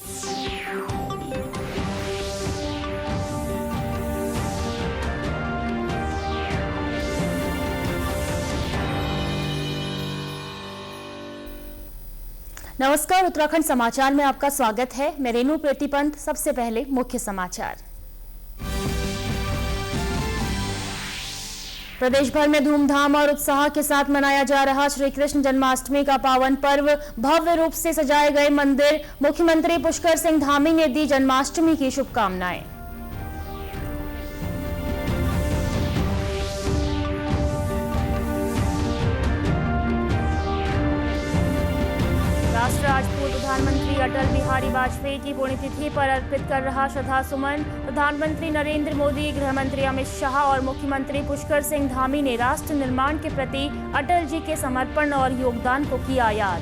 नमस्कार, उत्तराखंड समाचार में आपका स्वागत है। मैं रेणु प्रतिपंत। सबसे पहले मुख्य समाचार। प्रदेश भर में धूमधाम और उत्साह के साथ मनाया जा रहा श्री कृष्ण जन्माष्टमी का पावन पर्व। भव्य रूप से सजाए गए मंदिर। मुख्यमंत्री पुष्कर सिंह धामी ने दी जन्माष्टमी की शुभकामनाएं। राष्ट्र आज पूर्व प्रधानमंत्री अटल बिहारी वाजपेयी की पुण्यतिथि पर अर्पित कर रहा श्रद्धा सुमन। प्रधानमंत्री नरेंद्र मोदी, गृह मंत्री अमित शाह और मुख्यमंत्री पुष्कर सिंह धामी ने राष्ट्र निर्माण के प्रति अटल जी के समर्पण और योगदान को किया याद।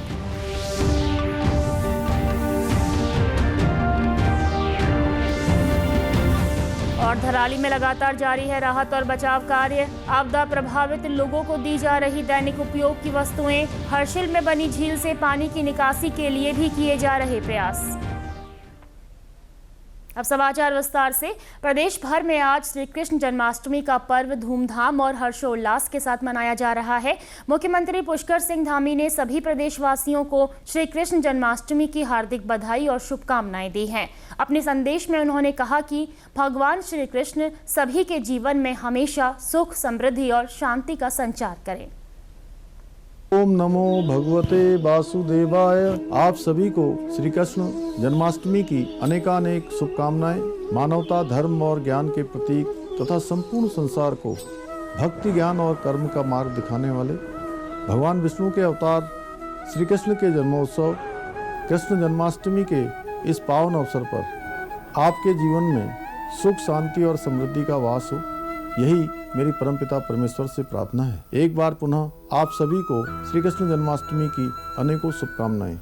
और धराली में लगातार जारी है राहत और बचाव कार्य। आपदा प्रभावित लोगों को दी जा रही दैनिक उपयोग की वस्तुएं। हर्षिल में बनी झील से पानी की निकासी के लिए भी किए जा रहे प्रयास। अब समाचार विस्तार से। प्रदेश भर में आज श्री कृष्ण जन्माष्टमी का पर्व धूमधाम और हर्षोल्लास के साथ मनाया जा रहा है। मुख्यमंत्री पुष्कर सिंह धामी ने सभी प्रदेशवासियों को श्री कृष्ण जन्माष्टमी की हार्दिक बधाई और शुभकामनाएं दी हैं। अपने संदेश में उन्होंने कहा कि भगवान श्री कृष्ण सभी के जीवन में हमेशा सुख, समृद्धि और शांति का संचार करें। ओम नमो भगवते वासुदेवाय। आप सभी को श्री कृष्ण जन्माष्टमी की अनेकानेक शुभकामनाएं। मानवता, धर्म और ज्ञान के प्रतीक तथा संपूर्ण संसार को भक्ति, ज्ञान और कर्म का मार्ग दिखाने वाले भगवान विष्णु के अवतार श्री कृष्ण के जन्मोत्सव कृष्ण जन्माष्टमी के इस पावन अवसर पर आपके जीवन में सुख, शांति और समृद्धि का वास हो, यही मेरी परमपिता परमेश्वर से प्रार्थना है। एक बार पुनः आप सभी को श्री कृष्ण जन्माष्टमी की अनेकों शुभकामनाएं।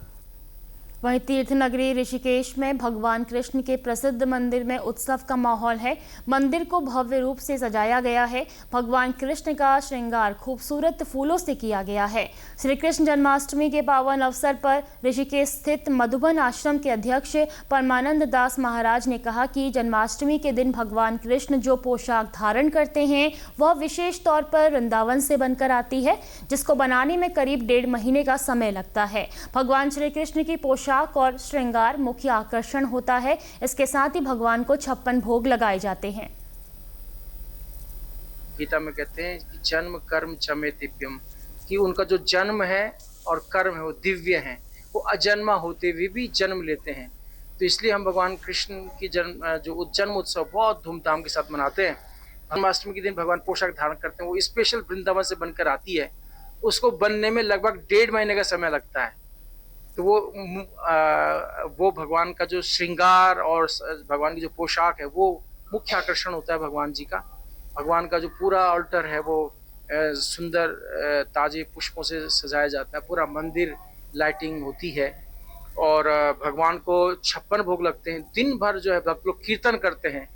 वहीं तीर्थ नगरी ऋषिकेश में भगवान कृष्ण के प्रसिद्ध मंदिर में उत्सव का माहौल है। मंदिर को भव्य रूप से सजाया गया है। भगवान कृष्ण का श्रृंगार खूबसूरत फूलों से किया गया है। श्री कृष्ण जन्माष्टमी के पावन अवसर पर ऋषिकेश स्थित मधुबन आश्रम के अध्यक्ष परमानंद दास महाराज ने कहा कि जन्माष्टमी के दिन भगवान कृष्ण जो पोशाक धारण करते हैं वह विशेष तौर पर वृंदावन से बनकर आती है, जिसको बनाने में करीब 1.5 महीने का समय लगता है। भगवान श्री कृष्ण की पोशाक और श्रृंगार मुख्य आकर्षण होता है। इसके साथ ही भगवान को 56 भोग लगाए जाते हैं। गीता में कहते हैं कि जन्म कर्म चमे दिव्यम, कि उनका जो जन्म है और कर्म है वो दिव्य है। वो अजन्मा होते हुए भी जन्म लेते हैं। तो इसलिए हम भगवान कृष्ण की जन्म उत्सव बहुत धूमधाम के साथ मनाते हैं। जन्माष्टमी के दिन भगवान पोशाक धारण करते हैं। वो स्पेशल वृंदावन से बनकर आती है। उसको बनने में लगभग 1.5 महीने का समय लगता है। तो वो भगवान का जो श्रृंगार और भगवान की जो पोशाक है वो मुख्य आकर्षण होता है भगवान जी का। भगवान का जो पूरा ऑल्टर है वो सुंदर ताजे पुष्पों से सजाया जाता है। पूरा मंदिर लाइटिंग होती है और भगवान को 56 भोग लगते हैं। दिन भर जो है भक्त लोग कीर्तन करते हैं।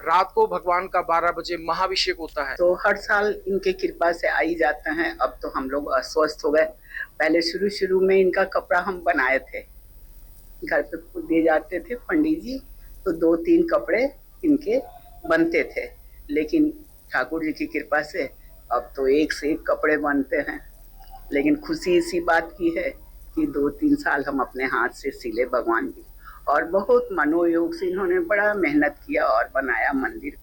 रात को भगवान का 12 बजे महाभिषेक होता है। तो हर साल इनके कृपा से आ ही जाते हैं। अब तो हम लोग अस्वस्थ हो गए। पहले शुरू में इनका कपड़ा हम बनाए थे, घर पे दिए जाते थे पंडित जी, तो 2-3 कपड़े इनके बनते थे। लेकिन ठाकुर जी की कृपा से अब तो एक से एक कपड़े बनते हैं। लेकिन खुशी इसी बात की है कि 2-3 साल हम अपने हाथ से सिले भगवान जी, और बहुत मनोयोग से इन्होंने बड़ा मेहनत किया और बनाया मंदिर।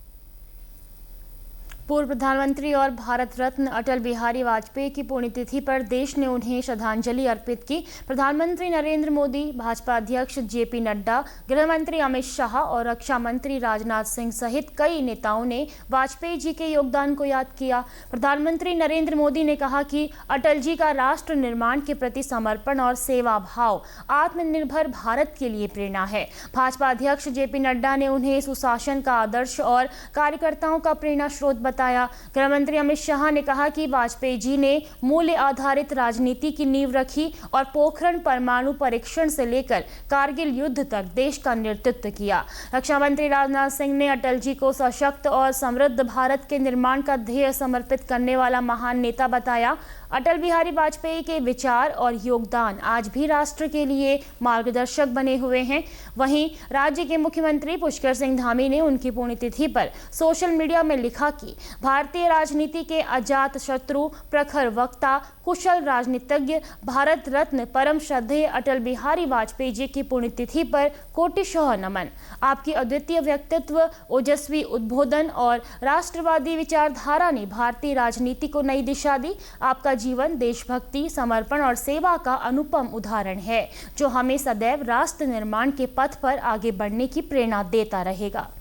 पूर्व प्रधानमंत्री और भारत रत्न अटल बिहारी वाजपेयी की पुण्यतिथि पर देश ने उन्हें श्रद्धांजलि अर्पित की। प्रधानमंत्री नरेंद्र मोदी, भाजपा अध्यक्ष जेपी नड्डा, गृह मंत्री अमित शाह और रक्षा मंत्री राजनाथ सिंह सहित कई नेताओं ने वाजपेयी जी के योगदान को याद किया। प्रधानमंत्री नरेंद्र मोदी ने कहा कि अटल जी का राष्ट्र निर्माण के प्रति समर्पण और सेवा भाव आत्मनिर्भर भारत के लिए प्रेरणा है। भाजपा अध्यक्ष जेपी नड्डा ने उन्हें सुशासन का आदर्श और कार्यकर्ताओं का प्रेरणा स्रोत बताया। गृह मंत्री अमित शाह ने कहा कि वाजपेयी जी ने मूल्य आधारित राजनीति की नींव रखी और पोखरण परमाणु परीक्षण से लेकर कारगिल युद्ध तक देश का नेतृत्व किया। रक्षा मंत्री राजनाथ सिंह ने अटल जी को सशक्त और समृद्ध भारत के निर्माण का ध्येय समर्पित करने वाला महान नेता बताया। अटल बिहारी वाजपेयी के विचार और योगदान आज भी राष्ट्र के लिए मार्गदर्शक बने हुए हैं। वहीं राज्य के मुख्यमंत्री पुष्कर सिंह धामी ने उनकी पुण्यतिथि पर सोशल मीडिया में लिखा कि भारतीय राजनीति के अजात शत्रु, प्रखर वक्ता, कुशल राजनीतिज्ञ, भारत रत्न परम श्रद्धेय अटल बिहारी वाजपेयी जी की पुण्यतिथि पर कोटिशः नमन। आपकी अद्वितीय व्यक्तित्व, ओजस्वी उद्बोधन और राष्ट्रवादी विचारधारा ने भारतीय राजनीति को नई दिशा दी। आपका जीवन देशभक्ति, समर्पण और सेवा का अनुपम उदाहरण है, जो हमें सदैव राष्ट्र निर्माण के पथ पर आगे बढ़ने की प्रेरणा देता रहेगा।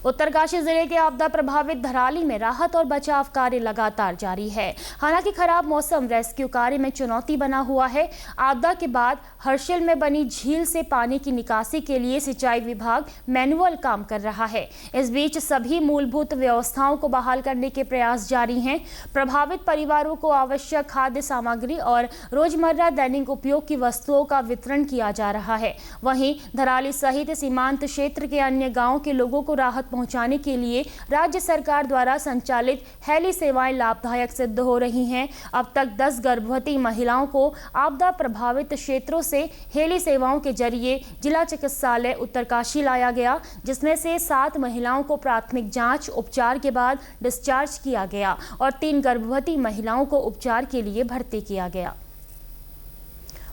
उत्तरकाशी जिले के आपदा प्रभावित धराली में राहत और बचाव कार्य लगातार जारी है। हालांकि खराब मौसम रेस्क्यू कार्य में चुनौती बना हुआ है। आपदा के बाद हर्षिल में बनी झील से पानी की निकासी के लिए सिंचाई विभाग मैनुअल काम कर रहा है। इस बीच सभी मूलभूत व्यवस्थाओं को बहाल करने के प्रयास जारी हैं। प्रभावित परिवारों को आवश्यक खाद्य सामग्री और रोजमर्रा दैनिक उपयोग की वस्तुओं का वितरण किया जा रहा है। वहीं धराली सहित सीमांत क्षेत्र के अन्य गाँव के लोगों को राहत पहुंचाने के लिए राज्य सरकार द्वारा संचालित हेली सेवाएं लाभदायक सिद्ध हो रही हैं। अब तक 10 गर्भवती महिलाओं को आपदा प्रभावित क्षेत्रों से हेली सेवाओं के जरिए जिला चिकित्सालय उत्तरकाशी लाया गया, जिसमें से 7 महिलाओं को प्राथमिक जांच उपचार के बाद डिस्चार्ज किया गया और 3 गर्भवती महिलाओं को उपचार के लिए भर्ती किया गया।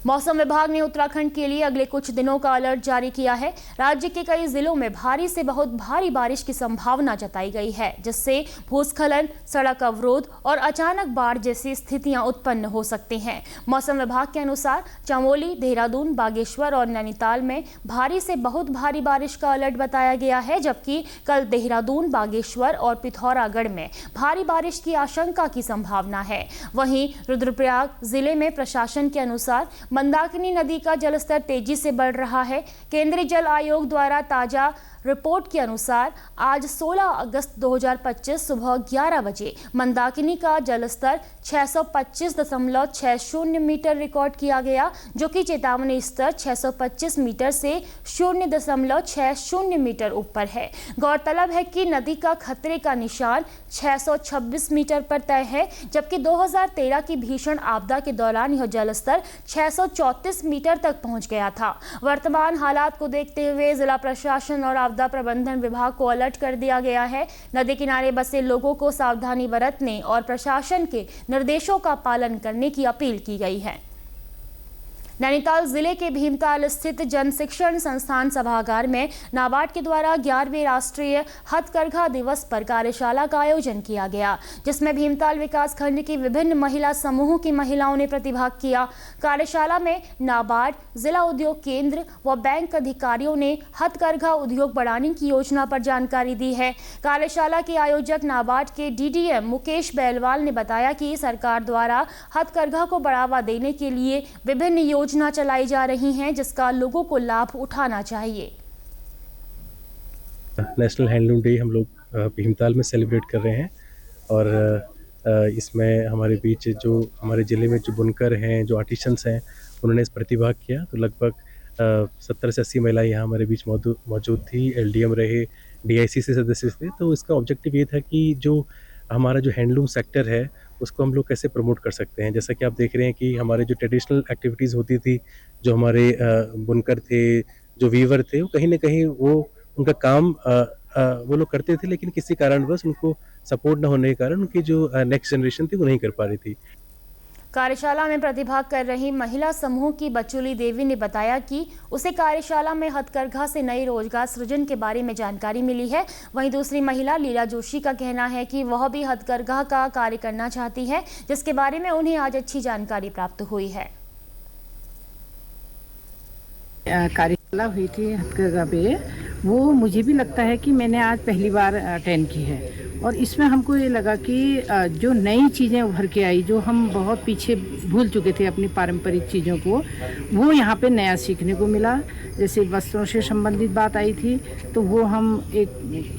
मौसम विभाग ने उत्तराखंड के लिए अगले कुछ दिनों का अलर्ट जारी किया है। राज्य के कई जिलों में भारी से बहुत भारी बारिश की संभावना जताई गई है, जिससे भूस्खलन, सड़क अवरोध और अचानक बाढ़ जैसी स्थितियां उत्पन्न हो सकती हैं। मौसम विभाग के अनुसार चमोली, देहरादून, बागेश्वर और नैनीताल में भारी से बहुत भारी बारिश का अलर्ट बताया गया है, जबकि कल देहरादून, बागेश्वर और पिथौरागढ़ में भारी बारिश की आशंका की संभावना है। वहीं रुद्रप्रयाग जिले में प्रशासन के अनुसार मंदाकिनी नदी का जलस्तर तेजी से बढ़ रहा है। केंद्रीय जल आयोग द्वारा ताजा रिपोर्ट के अनुसार आज 16 अगस्त 2025 सुबह 11 बजे मंदाकिनी का जलस्तर 625.60 मीटर रिकॉर्ड किया गया, जो कि चेतावनी स्तर 625 मीटर से 0.60 मीटर ऊपर है। गौरतलब है कि नदी का खतरे का निशान 626 मीटर पर तय है, जबकि 2013 की भीषण आपदा के दौरान यह जलस्तर 634 मीटर तक पहुंच गया था। वर्तमान हालात को देखते हुए जिला प्रशासन और आपदा प्रबंधन विभाग को अलर्ट कर दिया गया है। नदी किनारे बसे लोगों को सावधानी बरतने और प्रशासन के निर्देशों का पालन करने की अपील की गई है। नैनीताल जिले के भीमताल स्थित जन शिक्षण संस्थान सभागार में नाबार्ड के द्वारा 11वें राष्ट्रीय हथकरघा दिवस पर कार्यशाला का आयोजन किया गया, जिसमें भीमताल विकास खंड की विभिन्न महिला समूहों की महिलाओं ने प्रतिभाग किया। कार्यशाला में नाबार्ड, जिला उद्योग केंद्र व बैंक अधिकारियों ने हथकरघा उद्योग बढ़ाने की योजना पर जानकारी दी है। कार्यशाला के आयोजक नाबार्ड के DDM मुकेश बैलवाल ने बताया कि सरकार द्वारा हथकरघा को बढ़ावा देने के लिए विभिन्न योजना चलाई जा रही हैं, जिसका लोगों को लाभ उठाना चाहिए। नेशनल हैंडलूम डे हम लोग भीमताल में सेलिब्रेट कर रहे हैं और इसमें हमारे बीच जो हमारे ज़िले में जो बुनकर हैं, जो आर्टिशंस हैं, उन्होंने इस प्रतिभाग किया। तो लगभग 70 से 80 महिलाएं यहाँ हमारे बीच मौजूद थी। LDM रहे, DIC से सदस्य थे। तो इसका ऑब्जेक्टिव ये था कि जो हमारा जो हैंडलूम सेक्टर है उसको हम लोग कैसे प्रमोट कर सकते हैं। जैसा कि आप देख रहे हैं कि हमारे जो ट्रेडिशनल एक्टिविटीज़ होती थी, जो हमारे बुनकर थे, जो वीवर थे, वो कहीं ना कहीं वो उनका काम वो लोग करते थे, लेकिन किसी कारणवश उनको सपोर्ट न होने के कारण उनकी जो नेक्स्ट जनरेशन थी वो नहीं कर पा रही थी। कार्यशाला में प्रतिभाग कर रही महिला समूह की बचुली देवी ने बताया कि उसे कार्यशाला में हथकरघा से नए रोजगार सृजन के बारे में जानकारी मिली है। वहीं दूसरी महिला लीला जोशी का कहना है कि वह भी हथकरघा का कार्य करना चाहती है, जिसके बारे में उन्हें आज अच्छी जानकारी प्राप्त हुई है। कार्यशाला हुई थी हथकरघा पे, वो मुझे भी लगता है कि मैंने आज पहली बार अटेंड की है और इसमें हमको ये लगा कि जो नई चीज़ें उभर के आई, जो हम बहुत पीछे भूल चुके थे अपनी पारंपरिक चीज़ों को, वो यहाँ पे नया सीखने को मिला। जैसे वस्त्रों से संबंधित बात आई थी, तो वो हम एक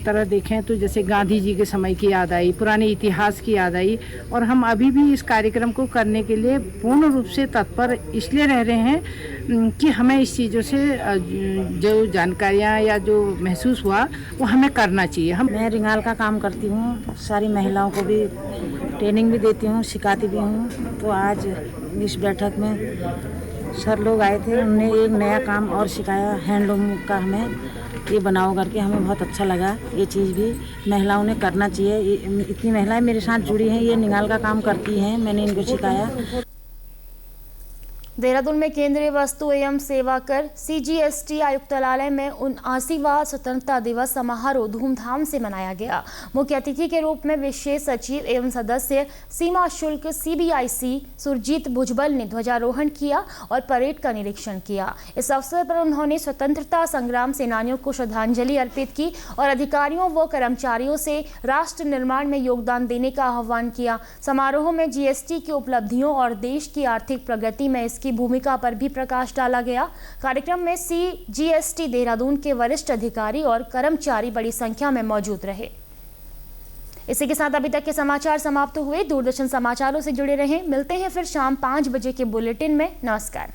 तरह देखें तो जैसे गांधी जी के समय की याद आई, पुराने इतिहास की याद आई और हम अभी भी इस कार्यक्रम को करने के लिए पूर्ण रूप से तत्पर इसलिए रह रहे हैं कि हमें इस चीज़ों से जो जानकारियाँ या जो महसूस हुआ वो हमें करना चाहिए। मैं रिंगाल का काम करती हूँ, सारी महिलाओं को भी ट्रेनिंग भी देती हूँ, सिखाती भी हूँ। तो आज इस बैठक में सर लोग आए थे, उन्होंने एक नया काम और सिखाया हैंडलूम का। हमें ये बनाओ करके हमें बहुत अच्छा लगा। ये चीज़ भी महिलाओं ने करना चाहिए। इतनी महिलाएं मेरे साथ जुड़ी हैं, ये निगाल का काम करती हैं, मैंने इनको सिखाया। देहरादून में केंद्रीय वस्तु एवं सेवा कर CGST आयुक्तालय में 79वां स्वतंत्रता दिवस समारोह धूमधाम से मनाया गया। मुख्य अतिथि के रूप में विशेष सचिव एवं सदस्य सीमा शुल्क CBIC सुरजीत भुजबल ने ध्वजारोहण किया और परेड का निरीक्षण किया। इस अवसर पर उन्होंने स्वतंत्रता संग्राम सेनानियों को श्रद्धांजलि अर्पित की और अधिकारियों व कर्मचारियों से राष्ट्र निर्माण में योगदान देने का आह्वान किया। समारोह में GST की उपलब्धियों और देश की आर्थिक प्रगति में इसकी भूमिका पर भी प्रकाश डाला गया। कार्यक्रम में CGST देहरादून के वरिष्ठ अधिकारी और कर्मचारी बड़ी संख्या में मौजूद रहे। इसी के साथ अभी तक के समाचार समाप्त हुए। दूरदर्शन समाचारों से जुड़े रहें। मिलते हैं फिर शाम 5 बजे के बुलेटिन में। नमस्कार।